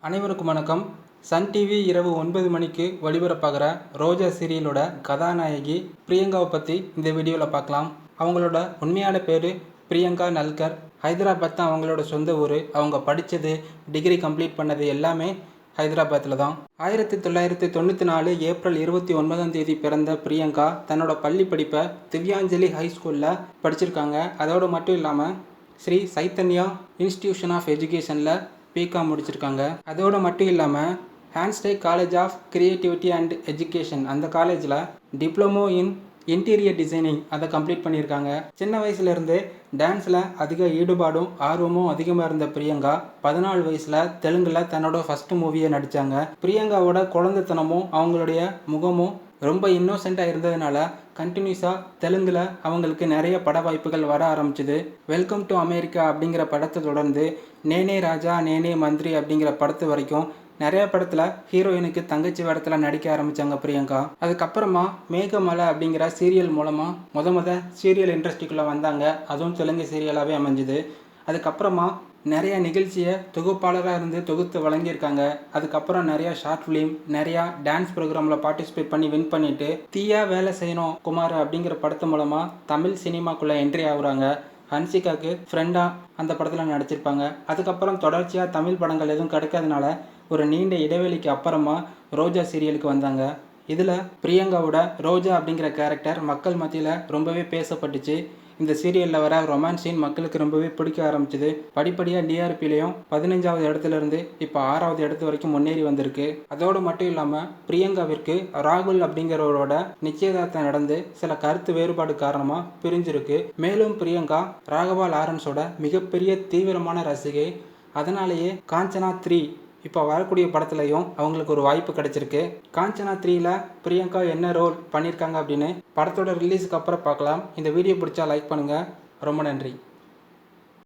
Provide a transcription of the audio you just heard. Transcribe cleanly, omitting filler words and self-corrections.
அனைவருக்கும் வணக்கம். Sun TV இரவு 9 மணிக்கு ஒளிபரப்பாகிற ரோஜா சீரியலோட கதாநாயகி பிரியங்காவை பற்றி இந்த வீடியோவில் பார்க்கலாம். அவங்களோட உண்மையான பேர் பிரியங்கா நல்கர். ஹைதராபாத் தான் அவங்களோட சொந்த ஊர். அவங்க படித்தது, டிகிரி கம்ப்ளீட் பண்ணது எல்லாமே ஹைதராபாத்தில் தான். 1994 ஏப்ரல் 29 பிறந்த பிரியங்கா தன்னோட பள்ளி படிப்பை திவ்யாஞ்சலி ஹை ஸ்கூலில் படிச்சிருக்காங்க. அதோடு மட்டும் இல்லாமல் ஸ்ரீ சைத்தன்யா இன்ஸ்டிடியூஷன் ஆஃப் எஜுகேஷனில் பிகாம் முடிச்சிருக்காங்க. அதோடு மட்டும் இல்லாமல் Hamstech college of creativity and education அந்த காலேஜில் டிப்ளமோ இன் இன்டீரியர் டிசைனிங் அதை கம்ப்ளீட் பண்ணியிருக்காங்க. சின்ன வயசுலேருந்தே டான்ஸில் அதிக ஈடுபாடும் ஆர்வமும் அதிகமாக இருந்த பிரியங்கா 14 வயசில் தெலுங்கில் தன்னோட ஃபஸ்ட்டு மூவியை நடித்தாங்க. பிரியங்காவோட குழந்தைத்தனமும் அவங்களுடைய முகமும் ரொம்ப இன்னோசென்ட்டாக இருந்ததுனால கண்டினியூஸாக தெலுங்கில் அவங்களுக்கு நிறைய பட வாய்ப்புகள் வர ஆரம்பிச்சுது. வெல்கம் டு அமெரிக்கா அப்படிங்கிற படத்தை தொடர்ந்து நேனே ராஜா நேனே மந்திரி அப்படிங்கிற படத்து வரைக்கும் நிறைய படத்தில் ஹீரோயினுக்கு தங்கச்சி வேடத்தில் நடிக்க ஆரம்பித்தாங்க பிரியங்கா. அதுக்கப்புறமா மேகமலை அப்படிங்கிற சீரியல் மூலமாக முத சீரியல் இண்டஸ்ட்ரிக்குள்ளே வந்தாங்க. அதுவும் தெலுங்கு சீரியலாகவே அமைஞ்சுது. அதுக்கப்புறமா நிறைய நிகழ்ச்சியை தொகுப்பாளராக இருந்து தொகுத்து வழங்கியிருக்காங்க. அதுக்கப்புறம் நிறையா ஷார்ட் ஃபிலிம், நிறையா டான்ஸ் ப்ரோக்ராமில் பார்ட்டிசிபேட் பண்ணி வின் பண்ணிவிட்டு தீயா வேலை செய்யணும் குமார் அப்படிங்கிற படத்து மூலமாக தமிழ் சினிமாக்குள்ளே என்ட்ரி ஆகுறாங்க. ஹன்சிகாவுக்கு ஃப்ரெண்டாக அந்த படத்தில் நடிச்சிருப்பாங்க. அதுக்கப்புறம் தொடர்ச்சியாக தமிழ் படங்கள் எதுவும் கிடைக்காதனால ஒரு நீண்ட இடைவெளிக்கு அப்புறமா ரோஜா சீரியலுக்கு வந்தாங்க. இதில் பிரியங்காவோட ரோஜா அப்படிங்கிற கேரக்டர் மக்கள் மத்தியில் ரொம்பவே பேசப்பட்டுச்சு. இந்த சீரியலில் வர ரொமான்ஸ் சீன் மக்களுக்கு ரொம்பவே பிடிக்க ஆரம்பிச்சிது. படிப்படியாக டிஆர்பிலையும் 15வது இடத்துலேருந்து இப்போ 6வது இடத்து வரைக்கும் முன்னேறி வந்திருக்கு. அதோடு மட்டும் இல்லாமல் பிரியங்காவிற்கு ராகுல் அப்படிங்கிறவரோட நிச்சயதார்த்தம் நடந்து சில கருத்து வேறுபாடு காரணமாக பிரிஞ்சிருக்கு. மேலும் பிரியங்கா ராகவா லாரன்ஸோட மிகப்பெரிய தீவிரமான ரசிகை. அதனாலேயே காஞ்சனா 3 இப்போ வரக்கூடிய படத்துலையும் அவங்களுக்கு ஒரு வாய்ப்பு கிடைச்சிருக்கு. காஞ்சனா 3ல் பிரியங்கா என்ன ரோல் பண்ணியிருக்காங்க அப்படின்னு படத்தோட ரிலீஸுக்கு அப்புறம் பார்க்கலாம். இந்த வீடியோ பிடிச்சா லைக் பண்ணுங்கள். ரொம்ப நன்றி.